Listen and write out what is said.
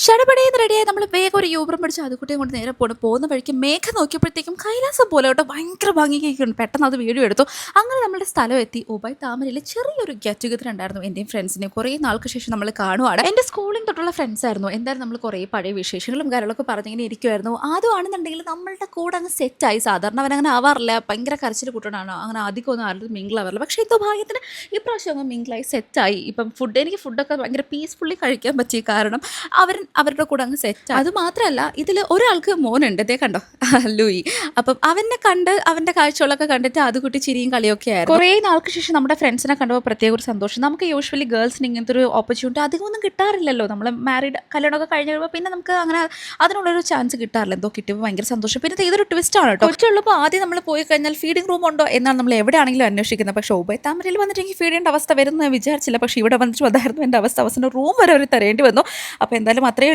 ചടപടയെന്ന് റെഡിയായി നമ്മൾ വേഗം ഒരു യൂബറും പിടിച്ച് അതുകുട്ടിയും കൊണ്ട് നേരെ പോകുന്ന വഴിക്ക് മേഘ നോക്കിയപ്പോഴത്തേക്കും കൈലാസം പോലെ കേട്ടോ ഭയങ്കര ഭംഗിയൊക്കെയുണ്ട്. പെട്ടെന്ന് അത് വീഡിയോ എടുത്തു. അങ്ങനെ നമ്മുടെ സ്ഥലം എത്തി. ഉബൈ താമരയിൽ ചെറിയൊരു ഗെറ്റ് ടുഗദർ ഉണ്ടായിരുന്നു എൻ്റെയും ഫ്രണ്ട്സിനെയും. കുറേ നാൾക്ക് ശേഷം നമ്മൾ കാണുവാണ്. എൻ്റെ സ്കൂളിൽ തൊട്ടുള്ള ഫ്രണ്ട്സ് ആയിരുന്നു. എന്തായാലും നമ്മൾ കുറേ പഴയ വിശേഷങ്ങളും കാര്യങ്ങളൊക്കെ പറഞ്ഞിങ്ങനെ ഇരിക്കുമായിരുന്നു. ആദ്യമാണെന്നുണ്ടെങ്കിൽ നമ്മളുടെ കൂടെ അങ്ങ് സെറ്റായി. സാധാരണ അവനങ്ങനെ ആവാറില്ല, ഭയങ്കര കരച്ചിൽ കൂട്ടണാണ്, അങ്ങനെ അധികമൊന്നും ആരും മിങ്കിളാവാറില്ല. പക്ഷേ എന്തോ ഭാഗ്യത്തിന് ഇപ്രാവശ്യം അങ്ങ് മിങ്കിളായി സെറ്റായി. ഇപ്പം എനിക്ക് ഫുഡൊക്കെ ഭയങ്കര പീസ്ഫുള്ളി കഴിക്കാൻ പറ്റി. കാരണം അവരുടെ കൂടെ അങ്ങ് സെറ്റ്. അത് മാത്രമല്ല, ഇതിൽ ഒരാൾക്ക് മോനുണ്ട്, ഇതേ കണ്ടോ, ലൂയി. അപ്പം അവനെ കണ്ട് അവൻ്റെ കാഴ്ചകളൊക്കെ കണ്ടിട്ട് അത് കുട്ടി ചിരിയും കളിയൊക്കെ ആയിരുന്നു. കുറേ നാൾക്ക് ശേഷം നമ്മുടെ ഫ്രണ്ട്സിനെ കണ്ടപ്പോൾ പ്രത്യേക ഒരു സന്തോഷം. നമുക്ക് യൂഷ്വലി ഗേൾസിന് ഇങ്ങനത്തെ ഒരു ഓപ്പർച്യൂണിറ്റി അധികമൊന്നും കിട്ടാറില്ലല്ലോ. നമ്മൾ മാരീഡ് കല്യാണമൊക്കെ കഴിഞ്ഞ് കഴിയുമ്പോൾ പിന്നെ നമുക്ക് അങ്ങനെ അതിനുള്ളൊരു ചാൻസ് കിട്ടാറില്ല. എന്തോ കിട്ടിയപ്പോൾ ഭയങ്കര സന്തോഷം. പിന്നെ ഇതൊരു ട്വിസ്റ്റ് ആണ് കേട്ടോ. കൊച്ചുള്ളപ്പോൾ ആദ്യം നമ്മൾ പോയി കഴിഞ്ഞാൽ ഫീഡിംഗ് റൂം ഉണ്ടോ എന്നാണ് നമ്മൾ എവിടെയാണെങ്കിലും അന്വേഷിക്കുന്നത്. പക്ഷേ ഉബൈ താമരയിൽ വന്നിട്ട് എനിക്ക് ഫീഡ് ചെയ്യേണ്ട അവസ്ഥ വരുമെന്ന് വിചാരിച്ചില്ല. പക്ഷേ ഇവിടെ വന്നിട്ട് അതായിരുന്നു എൻ്റെ അവസ്ഥ. അവസാനം റൂം വരെ ഒരു തരേണ്ടി വന്നു. അപ്പോൾ എന്തായാലും അത്രയും